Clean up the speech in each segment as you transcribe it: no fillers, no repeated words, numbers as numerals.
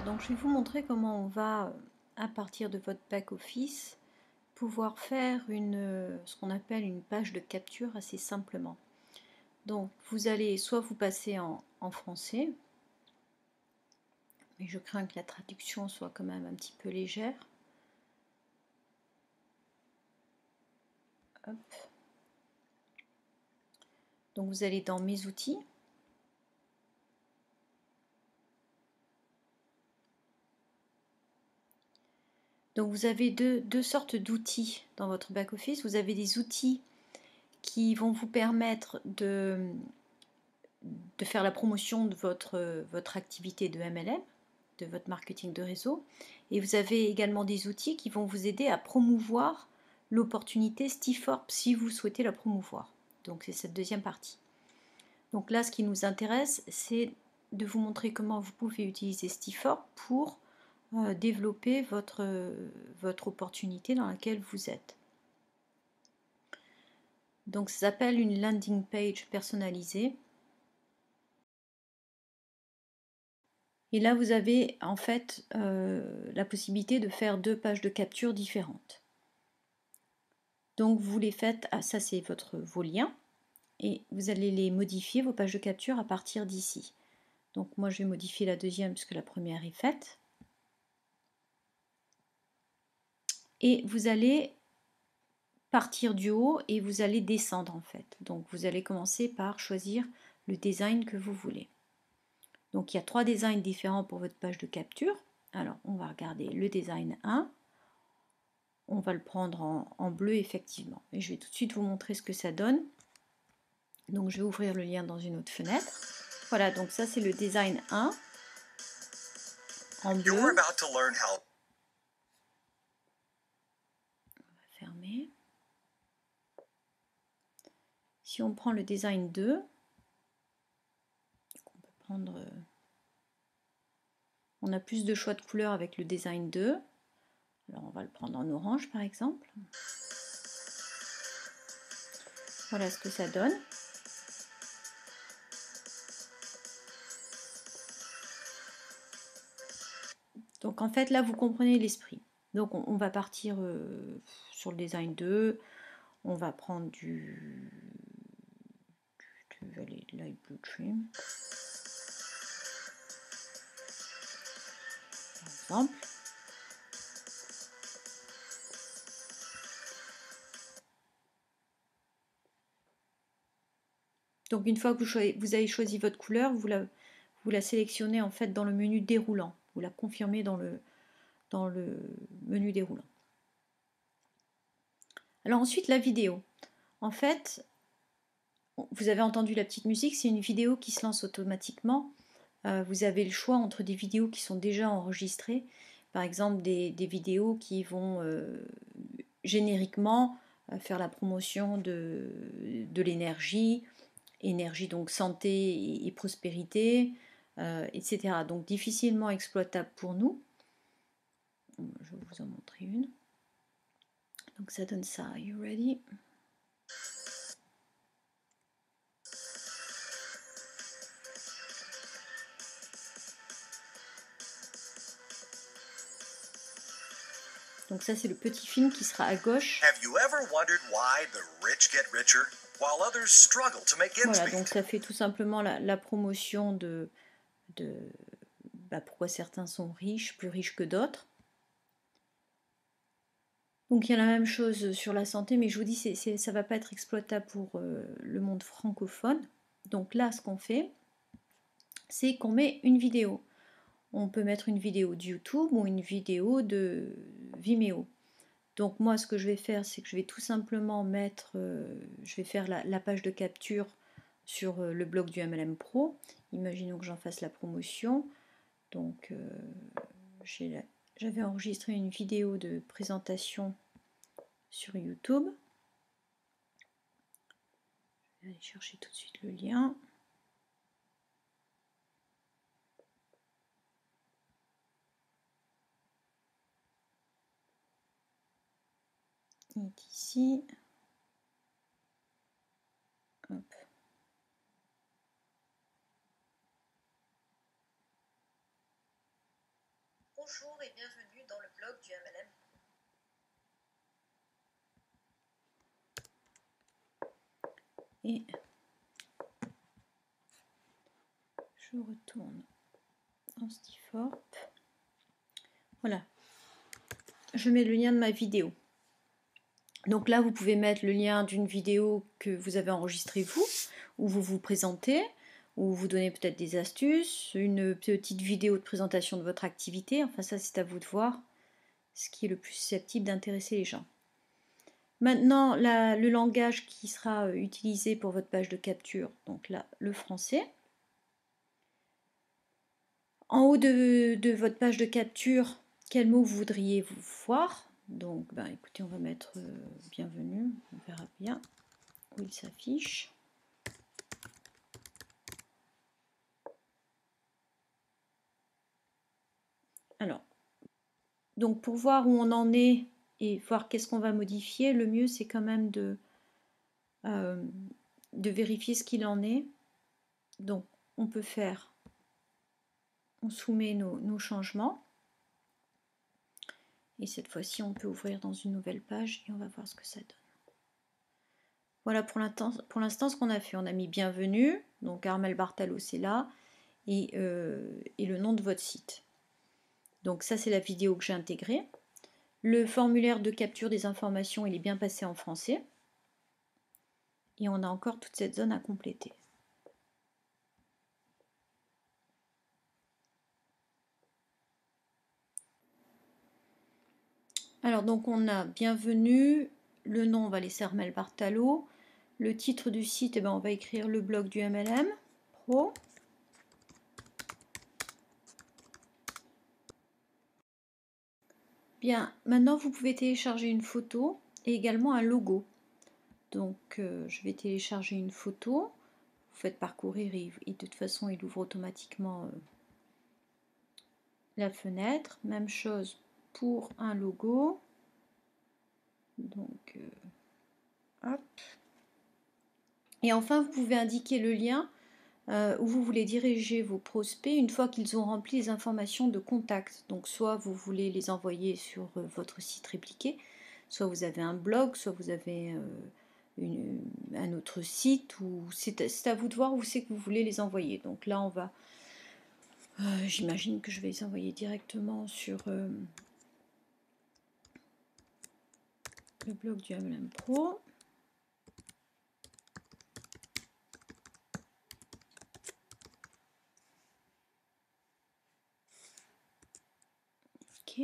Donc je vais vous montrer comment on va, à partir de votre back-office, pouvoir faire ce qu'on appelle une page de capture assez simplement. Donc vous allez soit vous passer en français, mais je crains que la traduction soit quand même un petit peu légère. Hop. Donc vous allez dans mes outils. Donc vous avez deux sortes d'outils dans votre back-office. Vous avez des outils qui vont vous permettre de faire la promotion de votre activité de MLM, de votre marketing de réseau. Et vous avez également des outils qui vont vous aider à promouvoir l'opportunité Stiforp si vous souhaitez la promouvoir. Donc c'est cette deuxième partie. Donc là, ce qui nous intéresse, c'est de vous montrer comment vous pouvez utiliser Stiforp pour développer votre opportunité dans laquelle vous êtes. Donc ça s'appelle une landing page personnalisée. Et là, vous avez en fait la possibilité de faire deux pages de capture différentes. Donc vous les faites, ça c'est vos liens, et vous allez les modifier, vos pages de capture, à partir d'ici. Donc moi je vais modifier la deuxième puisque la première est faite. Et vous allez partir du haut et vous allez descendre en fait. Donc vous allez commencer par choisir le design que vous voulez. Donc il y a 3 designs différents pour votre page de capture. Alors on va regarder le design 1. On va le prendre en bleu effectivement. Et je vais tout de suite vous montrer ce que ça donne. Donc je vais ouvrir le lien dans une autre fenêtre. Voilà, donc ça c'est le design 1 en bleu. On va fermer. Si on prend le design 2, on peut prendre, on a plus de choix de couleurs avec le design 2. Alors on va le prendre en orange par exemple. Voilà ce que ça donne. Donc en fait là vous comprenez l'esprit. Donc on va partir sur le design 2. On va prendre du light blue trim par exemple. Donc une fois que vous avez choisi votre couleur, vous la sélectionnez en fait dans le menu déroulant. Vous la confirmez dans le menu déroulant. Alors ensuite la vidéo. En fait, vous avez entendu la petite musique, c'est une vidéo qui se lance automatiquement. Vous avez le choix entre des vidéos qui sont déjà enregistrées, par exemple des vidéos qui vont génériquement faire la promotion de l'énergie, donc santé et prospérité, etc. Donc difficilement exploitable pour nous. Je vais vous en montrer une. Donc ça donne ça. Are you ready? Donc ça c'est le petit film qui sera à gauche. Voilà, donc ça fait tout simplement la promotion de pourquoi certains sont riches, plus riches que d'autres. Donc il y a la même chose sur la santé, mais je vous dis, ça ne va pas être exploitable pour le monde francophone. Donc là, ce qu'on fait, c'est qu'on met une vidéo. On peut mettre une vidéo de YouTube ou une vidéo de Vimeo. Donc moi, ce que je vais faire, c'est que je vais tout simplement mettre, je vais faire la page de capture sur le blog du MLM Pro. Imaginons que j'en fasse la promotion. Donc j'avais enregistré une vidéo de présentation sur YouTube. Je vais aller chercher tout de suite le lien. Il est ici. Hop. Bonjour et bienvenue dans le blog du MLM. Et je retourne dans Stiforp. Voilà. Je mets le lien de ma vidéo. Donc là, vous pouvez mettre le lien d'une vidéo que vous avez enregistrée vous, où vous vous présentez, où vous donnez peut-être des astuces, une petite vidéo de présentation de votre activité. Enfin ça, c'est à vous de voir ce qui est le plus susceptible d'intéresser les gens. Maintenant, le langage qui sera utilisé pour votre page de capture, donc là, le français. En haut de votre page de capture, quel mot vous voudriez vous voir? Donc, ben, écoutez, on va mettre bienvenue, on verra bien où il s'affiche. Alors, donc pour voir où on en est et voir qu'est-ce qu'on va modifier, le mieux c'est quand même de vérifier ce qu'il en est. Donc, on peut faire, on soumet nos changements. Et cette fois-ci, on peut ouvrir dans une nouvelle page et on va voir ce que ça donne. Voilà pour l'instant ce qu'on a fait. On a mis bienvenue, donc Armelle Bartalo c'est là, et le nom de votre site. Donc ça c'est la vidéo que j'ai intégrée. Le formulaire de capture des informations, il est bien passé en français. Et on a encore toute cette zone à compléter. Alors donc on a bienvenue, le nom on va laisser Armelle Bartalo, le titre du site, eh ben, on va écrire le blog du MLM Pro. Bien, maintenant vous pouvez télécharger une photo et également un logo. Donc je vais télécharger une photo, vous faites parcourir et de toute façon il ouvre automatiquement la fenêtre. Même chose pour un logo. Donc hop. Et enfin vous pouvez indiquer le lien où vous voulez diriger vos prospects une fois qu'ils ont rempli les informations de contact. Donc soit vous voulez les envoyer sur votre site répliqué, soit vous avez un blog, soit vous avez un autre site, ou c'est à vous de voir où c'est que vous voulez les envoyer. Donc là on va, j'imagine que je vais les envoyer directement sur le blog du MLM Pro. Ok.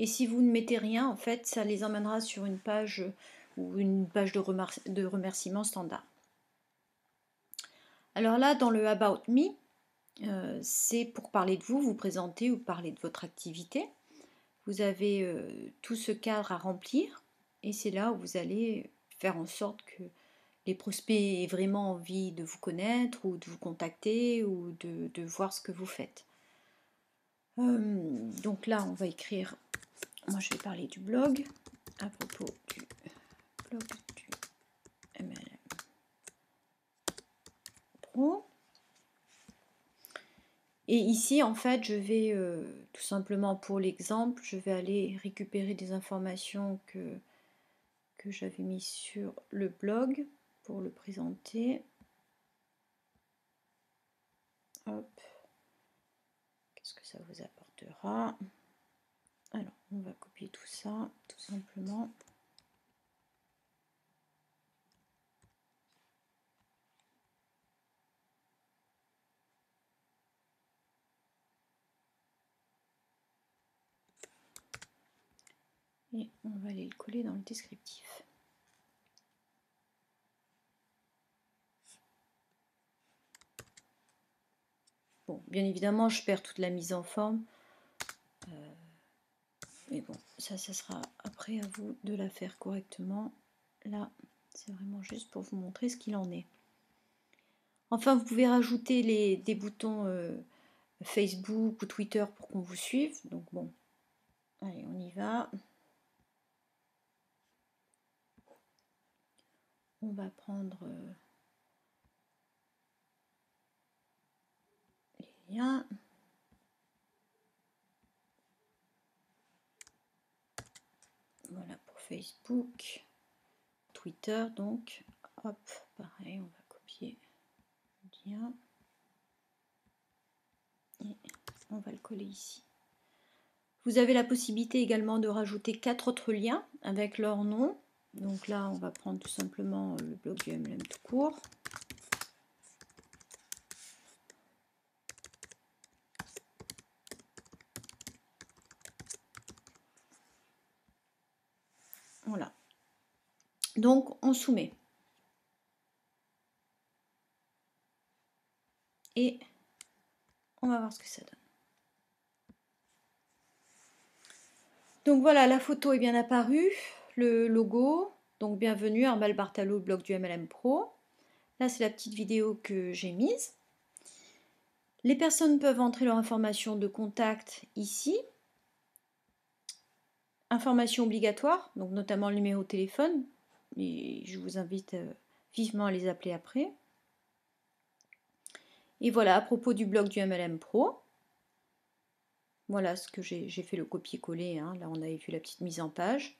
Et si vous ne mettez rien, en fait, ça les emmènera sur une page ou une page de remerciements standard. Alors là, dans le About Me, c'est pour parler de vous, vous présenter ou parler de votre activité. Vous avez tout ce cadre à remplir et c'est là où vous allez faire en sorte que les prospects aient vraiment envie de vous connaître ou de vous contacter ou de voir ce que vous faites. Donc là, on va écrire, moi je vais parler du blog, à propos du blog du MLM Pro. Et ici, en fait, je vais, tout simplement pour l'exemple, je vais aller récupérer des informations que j'avais mis sur le blog pour le présenter. Hop. Qu'est-ce que ça vous apportera? Alors, on va copier tout ça, tout simplement. Et on va aller le coller dans le descriptif. Bon, bien évidemment, je perds toute la mise en forme. Mais bon, ça sera après à vous de la faire correctement. Là, c'est vraiment juste pour vous montrer ce qu'il en est. Enfin, vous pouvez rajouter des boutons Facebook ou Twitter pour qu'on vous suive. Donc bon, allez, on y va. On va prendre les liens. Facebook, Twitter, donc, hop, pareil, on va copier le lien et on va le coller ici. Vous avez la possibilité également de rajouter 4 autres liens avec leur nom. Donc là, on va prendre tout simplement le blog du MLM tout court. Voilà. Donc, on soumet. Et on va voir ce que ça donne. Donc voilà, la photo est bien apparue, le logo. Donc bienvenue, Armelle Bartalo, blog du MLM Pro. Là, c'est la petite vidéo que j'ai mise. Les personnes peuvent entrer leur information de contact ici. Informations obligatoires, donc notamment le numéro de téléphone. Et je vous invite vivement à les appeler après. Et voilà, à propos du blog du MLM Pro. Voilà ce que j'ai fait le copier-coller. Hein. Là, on avait vu la petite mise en page.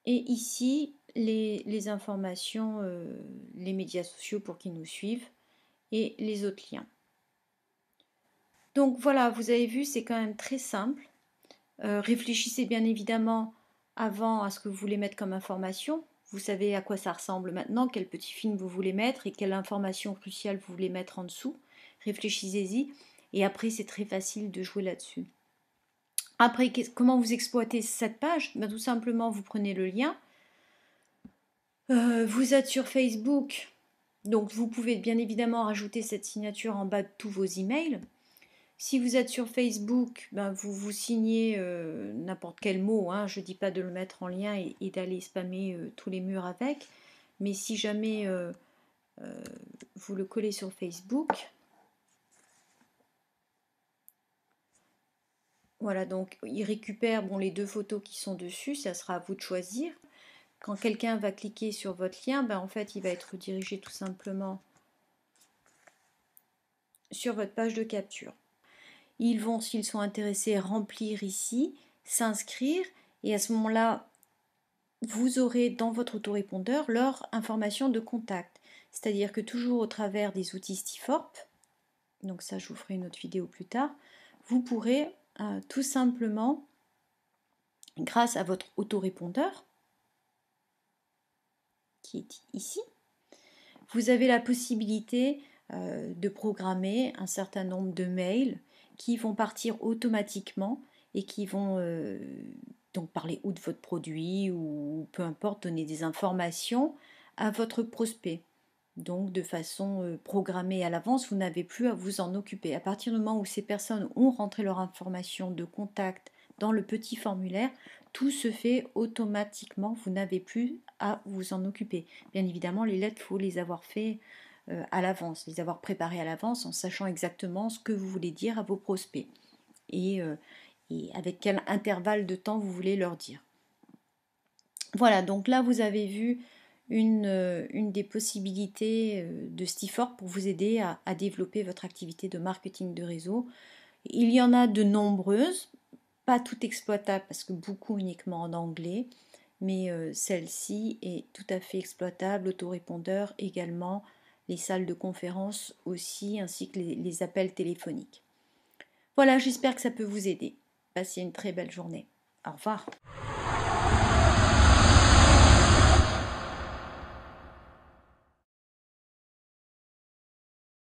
Et ici, les informations, les médias sociaux pour qu'ils nous suivent et les autres liens. Donc voilà, vous avez vu, c'est quand même très simple. Réfléchissez bien évidemment avant à ce que vous voulez mettre comme information. Vous savez à quoi ça ressemble maintenant, quel petit film vous voulez mettre et quelle information cruciale vous voulez mettre en dessous. Réfléchissez-y et après c'est très facile de jouer là-dessus. Après, comment vous exploitez cette page? Tout simplement, vous prenez le lien. Vous êtes sur Facebook, donc vous pouvez bien évidemment rajouter cette signature en bas de tous vos emails. Si vous êtes sur Facebook, vous signez n'importe quel mot. Hein. Je ne dis pas de le mettre en lien et d'aller spammer tous les murs avec. Mais si jamais vous le collez sur Facebook, voilà, donc il récupère les 2 photos qui sont dessus. Ça sera à vous de choisir. Quand quelqu'un va cliquer sur votre lien, en fait, il va être redirigé tout simplement sur votre page de capture. Ils vont, s'ils sont intéressés, remplir ici, s'inscrire, et à ce moment-là, vous aurez dans votre autorépondeur leur information de contact. C'est-à-dire que toujours au travers des outils Stiforp, donc ça je vous ferai une autre vidéo plus tard, vous pourrez tout simplement, grâce à votre autorépondeur, qui est ici, vous avez la possibilité de programmer un certain nombre de mails qui vont partir automatiquement et qui vont donc parler ou de votre produit ou peu importe, donner des informations à votre prospect. Donc de façon programmée à l'avance, vous n'avez plus à vous en occuper. À partir du moment où ces personnes ont rentré leur information de contact dans le petit formulaire, tout se fait automatiquement, vous n'avez plus à vous en occuper. Bien évidemment, les lettres, il faut les avoir fait à l'avance, les avoir préparées à l'avance en sachant exactement ce que vous voulez dire à vos prospects et avec quel intervalle de temps vous voulez leur dire. Voilà, donc là vous avez vu une des possibilités de Stiforp pour vous aider à développer votre activité de marketing de réseau. Il y en a de nombreuses, pas toutes exploitables parce que beaucoup uniquement en anglais, mais celle-ci est tout à fait exploitable, autorépondeur également, les salles de conférence aussi, ainsi que les appels téléphoniques. Voilà, j'espère que ça peut vous aider. Passez une très belle journée. Au revoir.